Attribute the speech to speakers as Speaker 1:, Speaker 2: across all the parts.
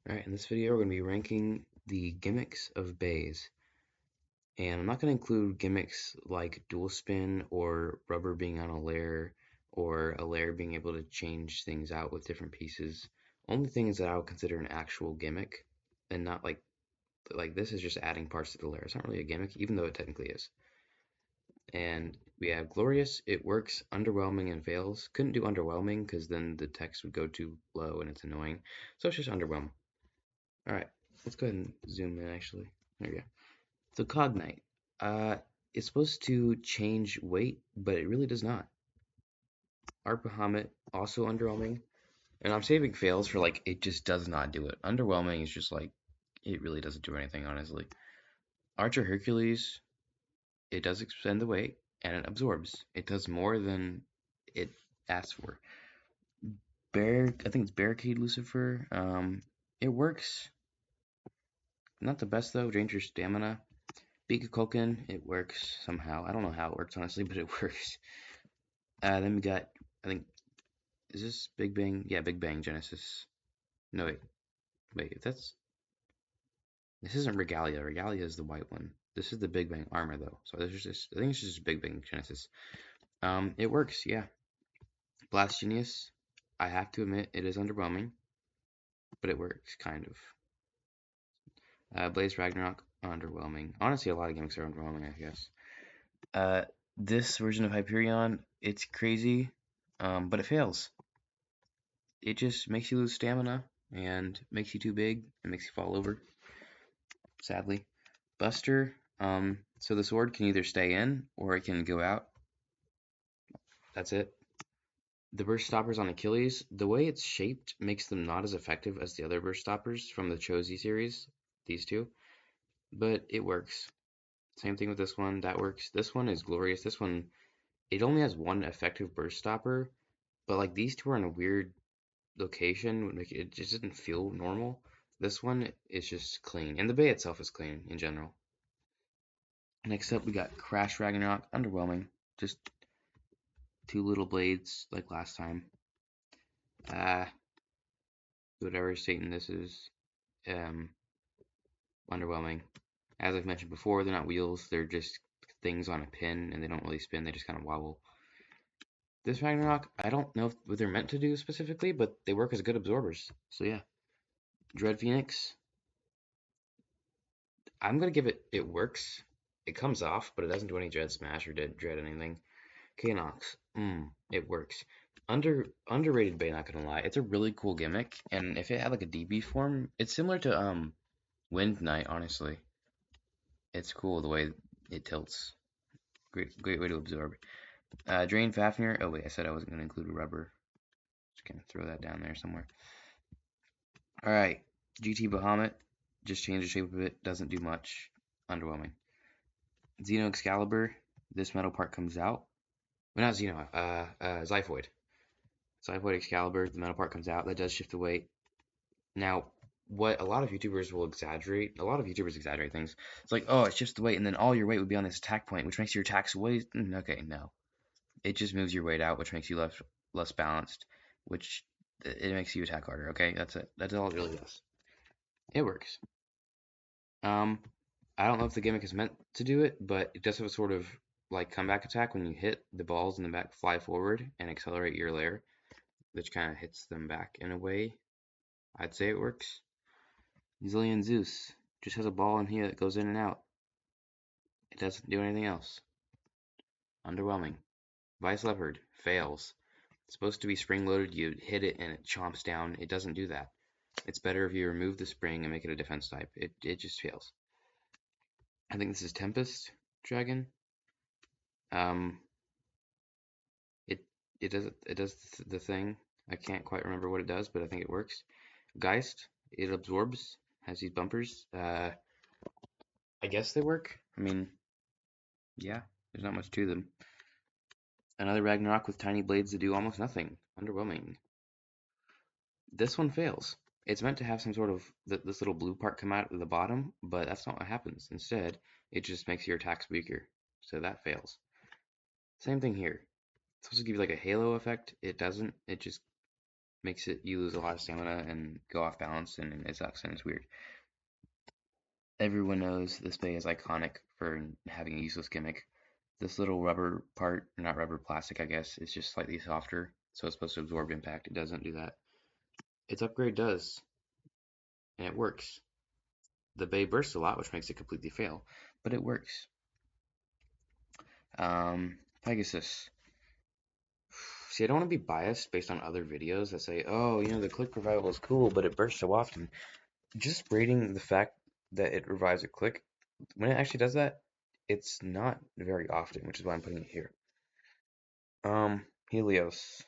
Speaker 1: Alright, in this video we're going to be ranking the gimmicks of bays. And I'm not going to include gimmicks like dual spin or rubber being on a layer or a layer being able to change things out with different pieces. Only things that I would consider an actual gimmick and not like this is just adding parts to the layer. It's not really a gimmick, even though it technically is. And we have glorious, it works, underwhelming, and fails. Couldn't do underwhelming because then the text would go too low and it's annoying. So it's just underwhelming. Alright, let's go ahead and zoom in actually. There we go. So Cognite. Uh, it's supposed to change weight, but it really does not. Art Bahamut, also underwhelming. And I'm saving fails for like, it just does not do it. Underwhelming is just like, it really doesn't do anything, honestly. Archer Hercules, it does expend the weight, and it absorbs. It does more than it asks for. I think it's Barricade Lucifer. It works. Not the best though. Drains your stamina. Beak of Culkin, it works somehow. I don't know how it works, honestly, but it works. Then we got, I think, is this Big Bang? Yeah, Big Bang Genesis. No, wait, this isn't Regalia. Regalia is the white one. This is the Big Bang armor, though. So this is just, I think it's just Big Bang Genesis. It works, yeah. Blast Genius, I have to admit, it is underwhelming, but it works, kind of. Blaze Ragnarok, underwhelming. Honestly, a lot of gimmicks are underwhelming, I guess. Uh, this version of Hyperion, it's crazy, but it fails. It just makes you lose stamina and makes you too big and makes you fall over, sadly. Buster, so the sword can either stay in or it can go out. That's it. The burst stoppers on Achilles, the way it's shaped makes them not as effective as the other burst stoppers from the Chozi series, these two, but it works. Same thing with this one, that works. This one is glorious. This one, it only has one effective burst stopper, but like these two are in a weird location, like it just doesn't feel normal. This one is just clean, and the bay itself is clean in general. Next up, we got Crash Ragnarok, underwhelming, just two little blades like last time. Uh, whatever Satan this is, um, underwhelming. As I've mentioned before, they're not wheels; they're just things on a pin, and they don't really spin; they just kind of wobble. This Ragnarok, I don't know what they're meant to do specifically, but they work as good absorbers. So yeah, Dread Phoenix, I'm gonna give it. It works. It comes off, but it doesn't do any dread smash or dread anything. Kanox, it works. Underrated Bay, not gonna lie. It's a really cool gimmick, and if it had like a DB form, it's similar to Wind Knight. Honestly, it's cool the way it tilts. Great way to absorb. Drain Fafnir. Oh wait, I said I wasn't gonna include rubber. Just gonna throw that down there somewhere. All right, GT Bahamut. Just change the shape of it. Doesn't do much. Underwhelming. Xeno Excalibur, this metal part comes out. Well, not Xeno, Xiphoid. Xiphoid Excalibur, the metal part comes out. That does shift the weight. Now, what a lot of YouTubers will exaggerate, a lot of YouTubers exaggerate things. It's like, oh, it shifts the weight, and then all your weight would be on this attack point, which makes your attacks way. Okay, no. It just moves your weight out, which makes you less balanced, which it makes you attack harder. Okay, that's it. That's all it really does. It works. Um, I don't know if the gimmick is meant to do it, but it does have a sort of like comeback attack when you hit the balls in the back fly forward and accelerate your layer, which kind of hits them back in a way. I'd say it works. Zillion Zeus just has a ball in here that goes in and out. It doesn't do anything else. Underwhelming. Vice Leopard fails. It's supposed to be spring loaded. You hit it and it chomps down. It doesn't do that. It's better if you remove the spring and make it a defense type. It just fails. I think this is Tempest Dragon. Um, it it does the thing. I can't quite remember what it does, but I think it works. Geist, it absorbs, has these bumpers. I guess they work. I mean, yeah, there's not much to them. Another Ragnarok with tiny blades that do almost nothing. Underwhelming. This one fails. It's meant to have some sort of this little blue part come out at the bottom, but that's not what happens. Instead, it just makes your attacks weaker. So that fails. Same thing here. It's supposed to give you like a halo effect. It doesn't. It just Makes it you lose a lot of stamina and go off balance, and it sucks and it's weird. Everyone knows this bay is iconic for having a useless gimmick. This little rubber part, not rubber, plastic I guess, is just slightly softer, so it's supposed to absorb impact. It doesn't do that. Its upgrade does, and it works. The bay bursts a lot, which makes it completely fail, but it works. Pegasus. See, I don't want to be biased based on other videos that say, oh, the click revival is cool, but it bursts so often. Just rating the fact that it revives a click, when it actually does that, it's not very often, which is why I'm putting it here. Helios.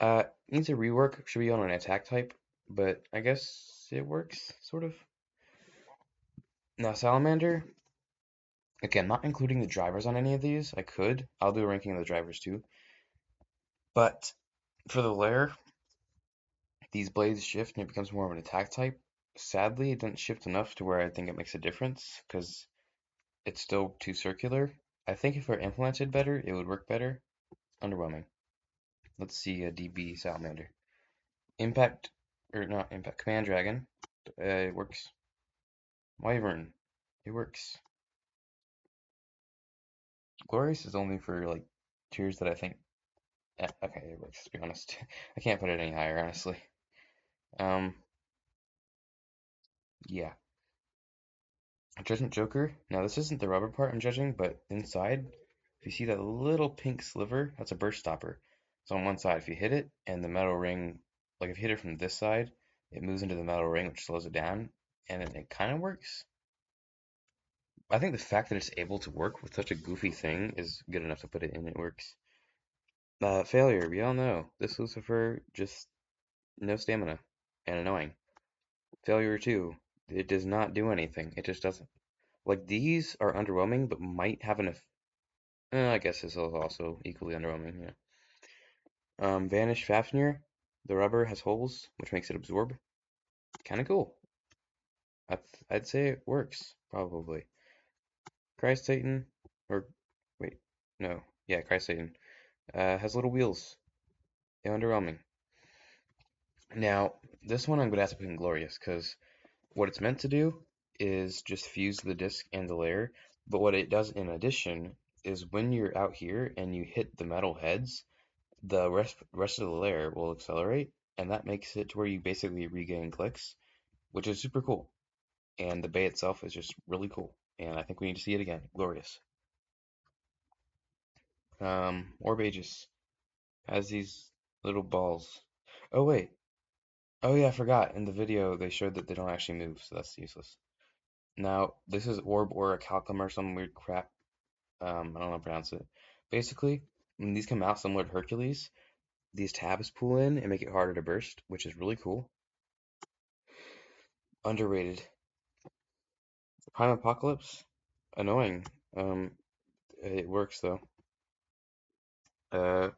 Speaker 1: Needs a rework, should be on an attack type, but I guess it works, sort of. Now, Salamander, again, not including the drivers on any of these. I could. I'll do a ranking of the drivers too. But for the lair, these blades shift and it becomes more of an attack type. Sadly, it doesn't shift enough to where I think it makes a difference because it's still too circular. I think if it were implemented better, it would work better. Underwhelming. Let's see a DB Salamander. Impact, or not Impact, Command Dragon. It works. Wyvern. It works. Glorious is only for like tiers that I think. Okay, it works. To be honest, I can't put it any higher, honestly. Um, yeah. Judgment Joker. Now this isn't the rubber part I'm judging, but inside, if you see that little pink sliver, that's a burst stopper. So on one side, if you hit it and the metal ring, like if you hit it from this side, it moves into the metal ring, which slows it down, and it kind of works. I think the fact that it's able to work with such a goofy thing is good enough to put it in. It works. Failure. We all know this Lucifer just no stamina and annoying. Failure 2. It does not do anything. It just doesn't. Like these are underwhelming, but might have an. I guess this is also equally underwhelming. Yeah. Vanish Fafnir. The rubber has holes, which makes it absorb. Kind of cool. I'd say it works probably. Christ Titan, or wait, no, yeah, Christ Titan has little wheels. Underwhelming. Now this one I'm gonna have to put in Glorious because what it's meant to do is just fuse the disc and the layer, but what it does in addition is when you're out here and you hit the metal heads, the rest of the layer will accelerate, and that makes it to where you basically regain clicks, which is super cool. And the bay itself is just really cool, and I think we need to see it again. Glorious. Orb Aegis has these little balls. Oh wait. Oh yeah, I forgot. In the video they showed that they don't actually move, so that's useless. Now, this is Orb or a Calcum or some weird crap. I don't know how to pronounce it. Basically, when these come out similar to Hercules, these tabs pull in and make it harder to burst, which is really cool. Underrated. Prime Apocalypse, annoying. It works though. Uh,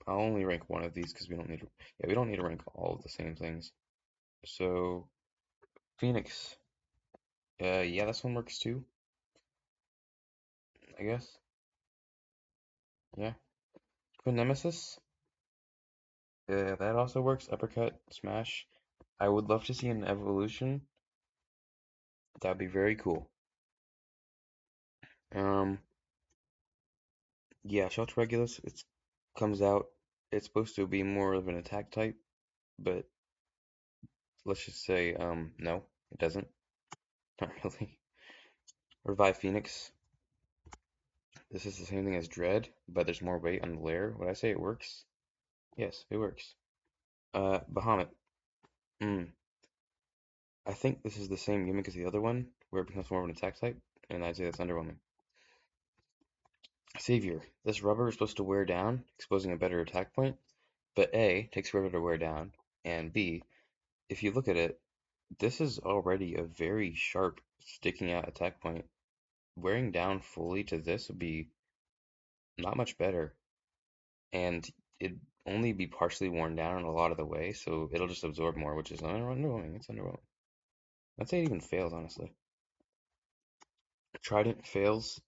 Speaker 1: I'll only rank one of these because we don't need to rank all of the same things. So, Phoenix. Yeah, this one works too, I guess. Yeah. Twin Nemesis. That also works. Uppercut, smash. I would love to see an evolution. That would be very cool. Um, yeah, Shelter Regulus, it comes out. It's supposed to be more of an attack type, but let's just say, no, it doesn't. Not really. Revive Phoenix. This is the same thing as Dread, but there's more weight on the layer. Would I say it works? Yes, it works. Bahamut. Mm. I think this is the same gimmick as the other one, where it becomes more of an attack type, and I'd say that's underwhelming. Savior. This rubber is supposed to wear down, exposing a better attack point, but A, takes forever to wear down, and B, if you look at it, this is already a very sharp, sticking out attack point. Wearing down fully to this would be not much better, and it'd only be partially worn down a lot of the way, so it'll just absorb more, which is underwhelming. It's underwhelming. I'd say it even fails, honestly. Trident fails.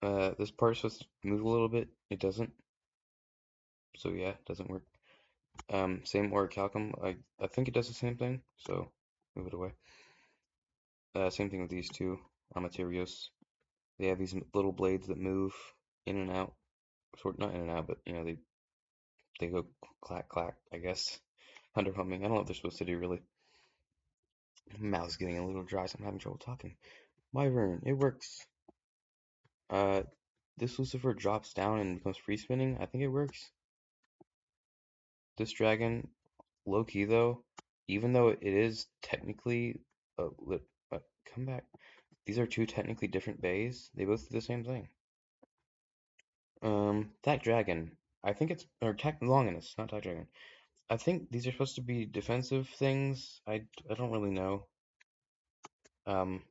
Speaker 1: This part's supposed to move a little bit. It doesn't. So yeah, it doesn't work. Same orichalcum. I think it does the same thing, so move it away. Same thing with these two Amaterios. They have these little blades that move in and out. Sort not in and out, but you know they go clack clack. I guess underwhelming. I don't know what they're supposed to do really. My mouth's getting a little dry, so I'm having trouble talking. Wyvern, it works. Uh, this Lucifer drops down and becomes free spinning. I think it works. This dragon, low key though, even though it is technically a come back. These are two technically different bays. They both do the same thing. That dragon. I think it's or tech Longinus, not that dragon. I think these are supposed to be defensive things. I don't really know. Um,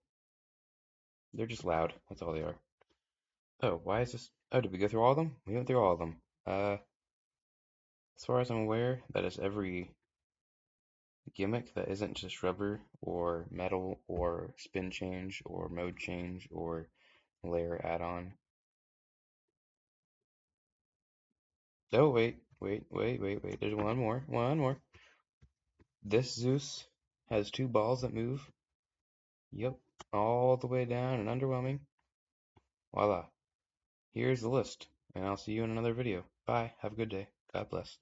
Speaker 1: they're just loud. That's all they are. Oh, why is this? Oh, did we go through all of them? We went through all of them. As far as I'm aware, that is every gimmick that isn't just rubber or metal or spin change or mode change or layer add-on. Oh, wait. There's one more. One more. This Zeus has two balls that move. Yep. All the way down and underwhelming. Voila. Here's the list. And I'll see you in another video. Bye. Have a good day. God bless.